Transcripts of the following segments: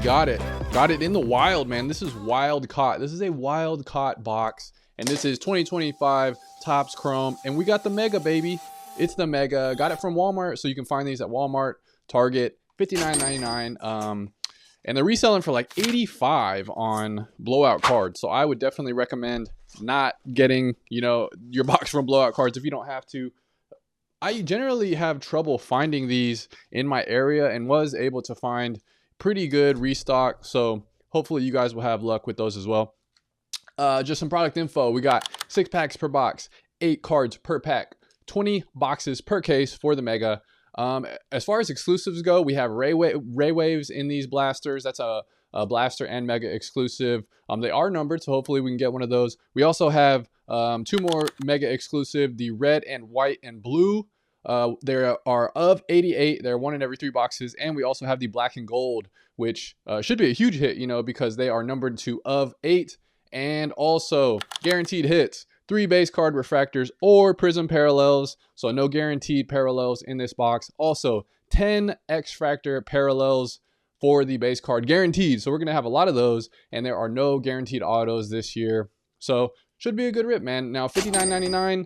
got it. Got it in the wild, man. This is wild caught. This is a wild caught box. And this is 2025 Topps Chrome. And we got the Mega, baby. It's the Mega. Got it from Walmart. So you can find these at Walmart, Target, $59.99. And they're reselling for like $85 on blowout cards. So I would definitely recommend not getting, your box from blowout cards if you don't have to. I generally have trouble finding these in my area and was able to find pretty good restock. So hopefully you guys will have luck with those as well. Just some product info. We got 6 packs per box, 8 cards per pack, 20 boxes per case for the Mega. As far as exclusives go, we have Ray Waves in these blasters. That's a blaster and Mega exclusive. They are numbered, so hopefully we can get one of those. We also have 2 more Mega exclusive, the red and white and blue. There are of 88. They're 1 in every 3 boxes. And we also have the black and gold, which should be a huge hit, because they are numbered to of 8. And also guaranteed hits, 3 base card refractors or prism parallels. So no guaranteed parallels in this box. Also 10 X-Fractor parallels for the base card guaranteed. So we're going to have a lot of those, and there are no guaranteed autos this year. So should be a good rip, man. Now $59.99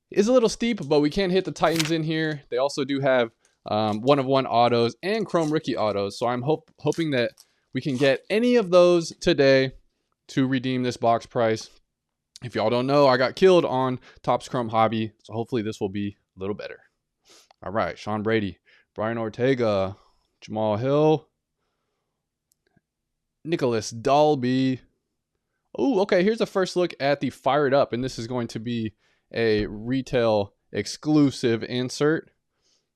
is a little steep, but we can hit the Titans in here. They also do have 1-of-1 autos and Chrome Rookie autos. So I'm hoping that we can get any of those today to redeem this box price. If y'all don't know, I got killed on Topps Chrome Hobby, so hopefully this will be a little better. All right, Sean Brady, Brian Ortega, Jamal Hill, Nicholas Dalby. Oh, okay, here's a first look at the Fired Up, and this is going to be a retail exclusive insert.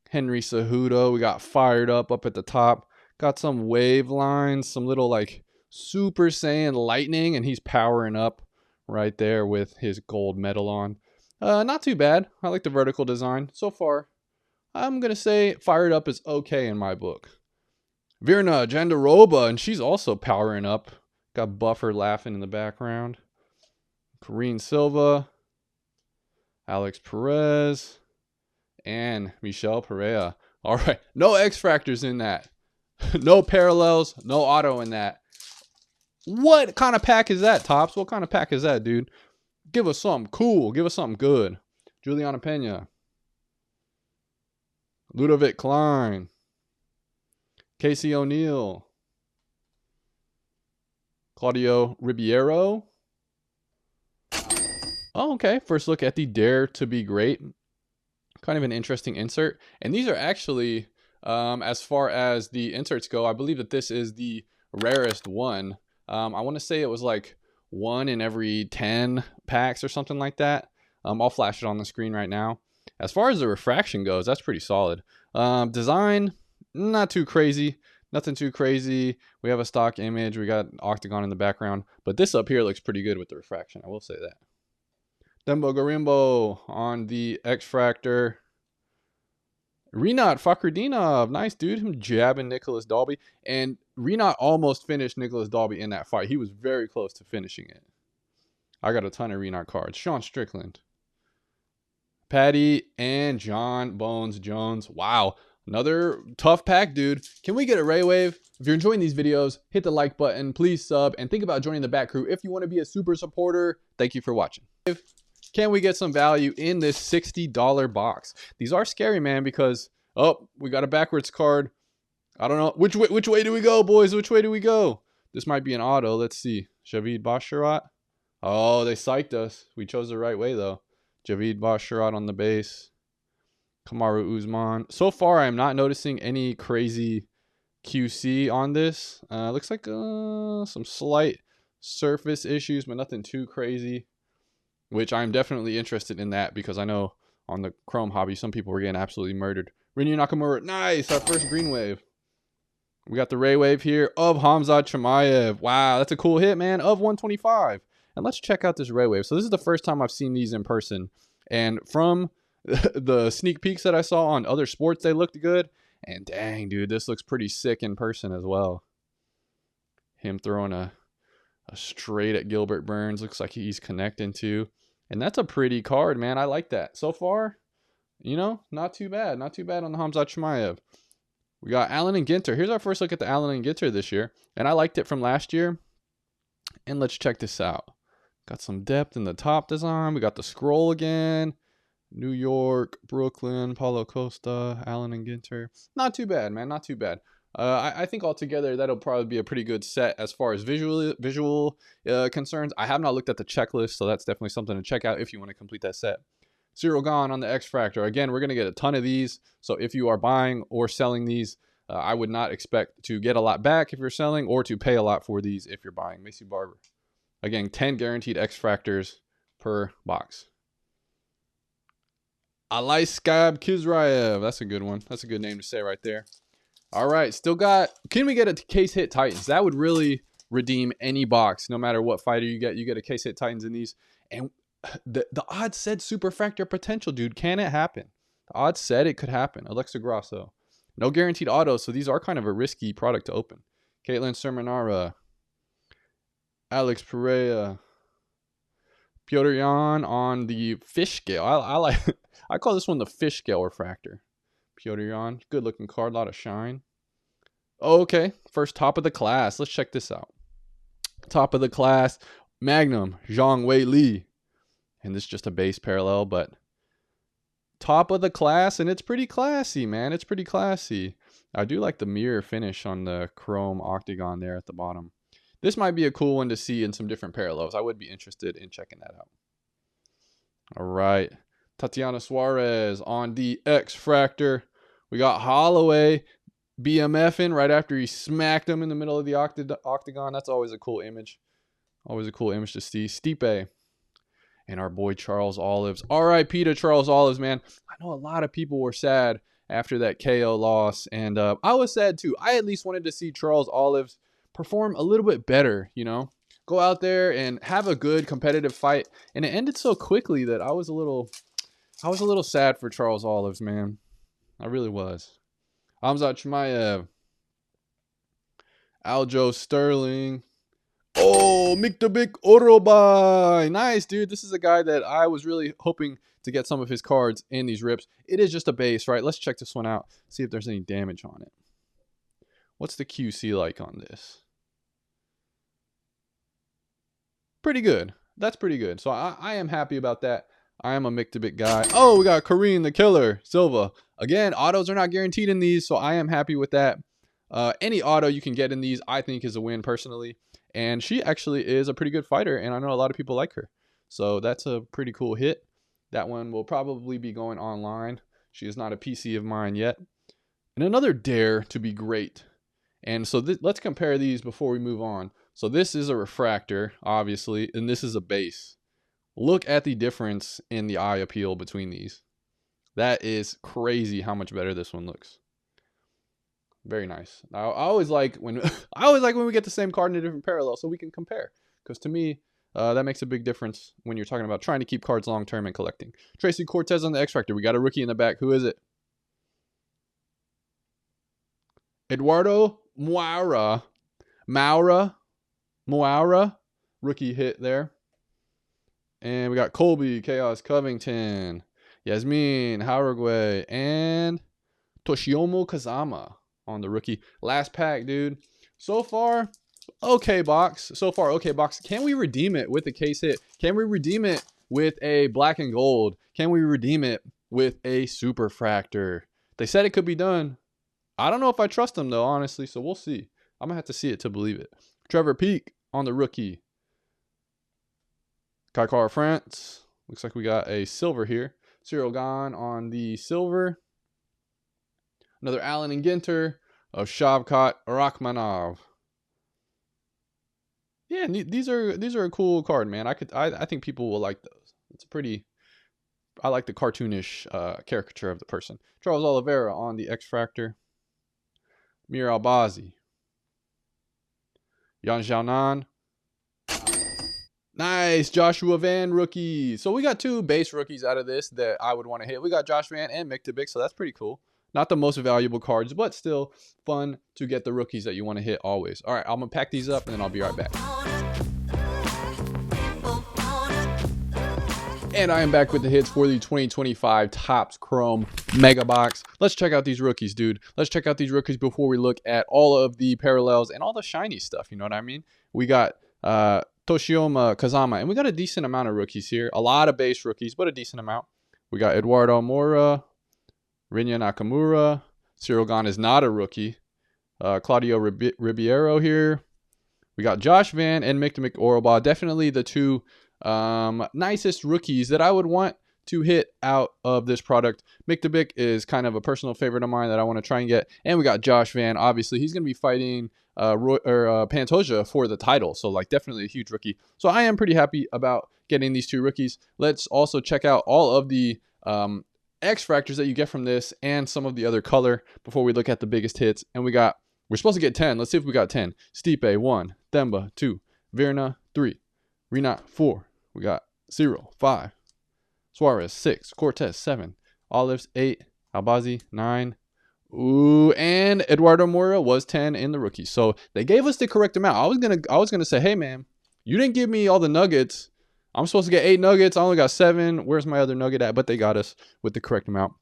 Henry Cejudo, we got Fired Up at the top. Got some wave lines, some little like Super Saiyan lightning, and he's powering up right there with his gold medal on. Not too bad. I like the vertical design. So far, I'm going to say Fired Up is okay in my book. Virna Jandiroba, and she's also powering up. Got Buffer laughing in the background. Karine Silva, Alex Perez, and Michel Pereira. All right, no X-Fractors in that. No parallels, no auto in that. What kind of pack is that, Topps? What kind of pack is that, dude? Give us something cool. Give us something good. Juliana Pena. Ludovic Klein. Casey O'Neill. Claudio Ribeiro. Oh, okay. First look at the Dare to Be Great. Kind of an interesting insert. And these are actually, as far as the inserts go, I believe that this is the rarest one. I want to say it was like 1 in every 10 packs or something like that. I'll flash it on the screen right now. As far as the refraction goes, that's pretty solid. Design, not too crazy. Nothing too crazy. We have a stock image. We got Octagon in the background. But this up here looks pretty good with the refraction. I will say that. Dembo Garimbo on the X-Fractor. Rinat Fakhretdinov, nice dude. Him jabbing Nicholas Dalby. And Rinat almost finished Nicholas Dalby in that fight. He was very close to finishing it. I got a ton of Rinat cards. Sean Strickland. Patty and John Bones Jones. Wow. Another tough pack, dude. Can we get a Ray Wave? If you're enjoying these videos, hit the like button. Please sub. And think about joining the Bat Crew if you want to be a super supporter. Thank you for watching. Can we get some value in this $60 box? These are scary, man, because, oh, we got a backwards card. I don't know. Which way do we go, boys? Which way do we go? This might be an auto. Let's see. Javid Basharat. Oh, they psyched us. We chose the right way, though. Javid Basharat on the base. Kamaru Usman. So far, I'm not noticing any crazy QC on this. Looks like some slight surface issues, but nothing too crazy. Which I'm definitely interested in that because I know on the Chrome Hobby, some people were getting absolutely murdered. Rinya Nakamura, nice, our first green wave. We got the Ray Wave here of Khamzat Chimaev. Wow, that's a cool hit, man, of 125. And let's check out this Ray Wave. So this is the first time I've seen these in person. And from the sneak peeks that I saw on other sports, they looked good. And dang, dude, this looks pretty sick in person as well. Him throwing a straight at Gilbert Burns. Looks like he's connecting too. And that's a pretty card, man. I like that. So far, not too bad. Not too bad on the Khamzat Chimaev. We got Allen and Ginter. Here's our first look at the Allen and Ginter this year. And I liked it from last year. And let's check this out. Got some depth in the top design. We got the scroll again. New York, Brooklyn, Paulo Costa, Allen and Ginter. Not too bad, man. Not too bad. I think altogether that'll probably be a pretty good set as far as visual concerns. I have not looked at the checklist, so that's definitely something to check out if you want to complete that set. Zero Gone on the X Fractor. Again, we're going to get a ton of these, so if you are buying or selling these, I would not expect to get a lot back if you're selling or to pay a lot for these if you're buying. Macy Barber. Again, 10 guaranteed X Fractors per box. Alaiskab Kizraev. That's a good one. That's a good name to say right there. All right, still got... Can we get a case hit Titans? That would really redeem any box, no matter what fighter you get. You get a case hit Titans in these. And the odds said Superfractor potential, dude. Can it happen? The odds said it could happen. Alexa Grasso. No guaranteed autos, so these are kind of a risky product to open. Caitlin Sermonara. Alex Pereira. Piotr Jan on the fish scale. I like... I call this one the fish scale refractor. Piotr Jan. Good looking card. A lot of shine. Okay. First top of the class. Let's check this out. Top of the class. Magnum. Zhang Wei Li. And this is just a base parallel, but top of the class. And it's pretty classy, man. It's pretty classy. I do like the mirror finish on the chrome octagon there at the bottom. This might be a cool one to see in some different parallels. I would be interested in checking that out. All right. Tatiana Suarez on the X Fractor. We got Holloway BMFing right after he smacked him in the middle of the octagon. That's always a cool image. Always a cool image to see. Stipe. And our boy Charles Olives. RIP to Charles Olives, man. I know a lot of people were sad after that KO loss. And I was sad too. I at least wanted to see Charles Olives perform a little bit better, you know. Go out there and have a good competitive fight. And it ended so quickly that I was a little sad for Charles Olives, man. I really was. Hamzat Chimaev. Aljo Sterling. Oh, Miktabik Orobai. Nice, dude. This is a guy that I was really hoping to get some of his cards in these rips. It is just a base, right? Let's check this one out. See if there's any damage on it. What's the QC like on this? Pretty good. That's pretty good. So I am happy about that. I am a Miktabik guy. Oh, we got Kareem the Killer Silva. Again, autos are not guaranteed in these, so I am happy with that. Any auto you can get in these, I think, is a win personally. And she actually is a pretty good fighter, and I know a lot of people like her. So that's a pretty cool hit. That one will probably be going online. She is not a PC of mine yet. And another dare to be great. And so let's compare these before we move on. So this is a refractor, obviously, and this is a base. Look at the difference in the eye appeal between these. That is crazy how much better this one looks. Very nice. I always like when we get the same card in a different parallel so we can compare. Because to me, that makes a big difference when you're talking about trying to keep cards long term and collecting. Tracy Cortez on the X Fractor. We got a rookie in the back. Who is it? Eduardo Moura. Rookie hit there. And we got Colby, Chaos Covington, Yasmin, Hauragwe, and Toshiomo Kazama on the rookie. Last pack, dude. So far, okay box. Can we redeem it with a case hit? Can we redeem it with a black and gold? Can we redeem it with a Superfractor? They said it could be done. I don't know if I trust them, though, honestly, so we'll see. I'm going to have to see it to believe it. Trevor Peak on the rookie. Kaikar France. Looks like we got a silver here. Cyril Gahn on the silver. Another Allen and Ginter of Shavkat Rachmanov. Yeah, these are a cool card, man. I think people will like those. It's a pretty... I like the cartoonish caricature of the person. Charles Oliveira on the X Fractor. Mir Albazi. Yan Xiaonan. Nice. Joshua Van rookie. So we got two base rookies out of this that I would want to hit. We got Josh Van and Miktabik, so that's pretty cool. Not the most valuable cards, but still fun to get the rookies that you want to hit always. All right, I'm going to pack these up, and then I'll be right back. And I am back with the hits for the 2025 Topps Chrome Mega Box. Let's check out these rookies, dude. Let's check out these rookies before we look at all of the parallels and all the shiny stuff. You know what I mean? We got Toshioma Kazama, and we got a decent amount of rookies here. A lot of base rookies, but a decent amount. We got Eduardo Mora, Rinya Nakamura. Cyril Gane is not a rookie. Claudio Ribeiro here. We got Josh Van and Mick Oroba. Definitely the two nicest rookies that I would want to hit out of this product. Mick is kind of a personal favorite of mine that I want to try and get. And we got Josh Van. Obviously, he's going to be fighting Pantoja for the title. So, like, definitely a huge rookie. So, I am pretty happy about getting these two rookies. Let's also check out all of the X Factors that you get from this and some of the other color before we look at the biggest hits. And we're supposed to get 10. Let's see if we got 10. Stipe, 1. Themba, 2. Virna, 3. Rinat, 4. We got Cyril, 5. Suarez, 6. Cortez, 7. Olives, 8. Albazi, 9. Ooh, and Eduardo Mora was 10 in the rookie. So they gave us the correct amount. I was gonna say, hey man, you didn't give me all the nuggets. I'm supposed to get 8 nuggets. I only got 7. Where's my other nugget at? But they got us with the correct amount.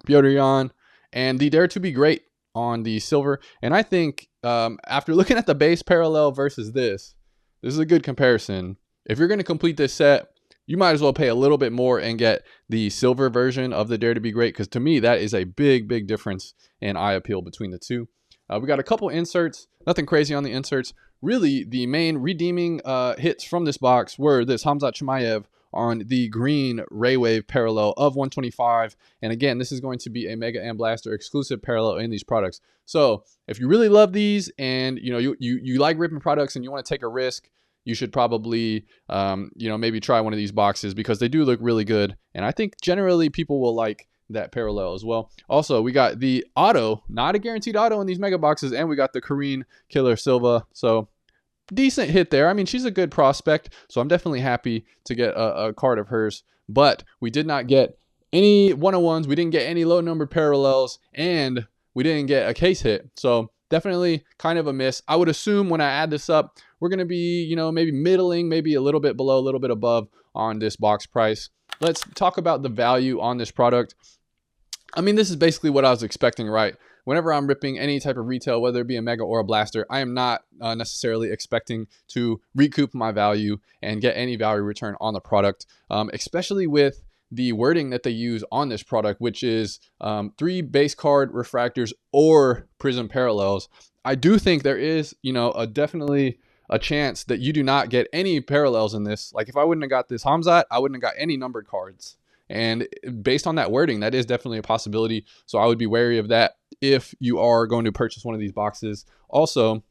Piotr Jan and the Dare to Be Great on the silver. And I think after looking at the base parallel versus this is a good comparison. If you're going to complete this set, you might as well pay a little bit more and get the silver version of the Dare to Be Great, because to me, that is a big difference in eye appeal between the two. We got a couple inserts, nothing crazy on the inserts. Really, the main redeeming hits from this box were this Khamzat Chimaev on the green Ray Wave parallel of 125. And again, this is going to be a Mega and Blaster exclusive parallel in these products. So if you really love these and you like ripping products and you want to take a risk, you should probably, maybe try one of these boxes because they do look really good. And I think generally people will like that parallel as well. Also, we got the auto, not a guaranteed auto in these mega boxes, and we got the Karine Killer Silva. So decent hit there. I mean, she's a good prospect, so I'm definitely happy to get a card of hers. But we did not get any 101s. We didn't get any low numbered parallels, and we didn't get a case hit. So definitely kind of a miss. I would assume when I add this up, we're going to be, maybe middling, maybe a little bit below, a little bit above on this box price. Let's talk about the value on this product. I mean, this is basically what I was expecting, right? Whenever I'm ripping any type of retail, whether it be a Mega or a Blaster, I am not necessarily expecting to recoup my value and get any value return on the product, especially with the wording that they use on this product, which is 3 base card refractors or prism parallels. I do think there is, definitely a chance that you do not get any parallels in this. Like if I wouldn't have got this Khamzat, I wouldn't have got any numbered cards. And based on that wording, that is definitely a possibility. So I would be wary of that if you are going to purchase one of these boxes. Also,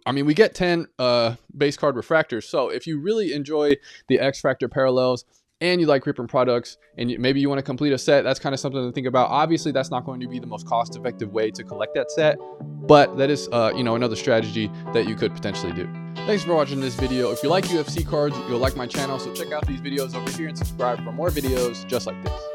I mean, we get 10 base card refractors. So if you really enjoy the X Factor parallels and you like ripping products and maybe you want to complete a set, that's kind of something to think about. Obviously, that's not going to be the most cost-effective way to collect that set, but that is, another strategy that you could potentially do. Thanks for watching this video. If you like UFC cards, you'll like my channel, so check out these videos over here and subscribe for more videos just like this.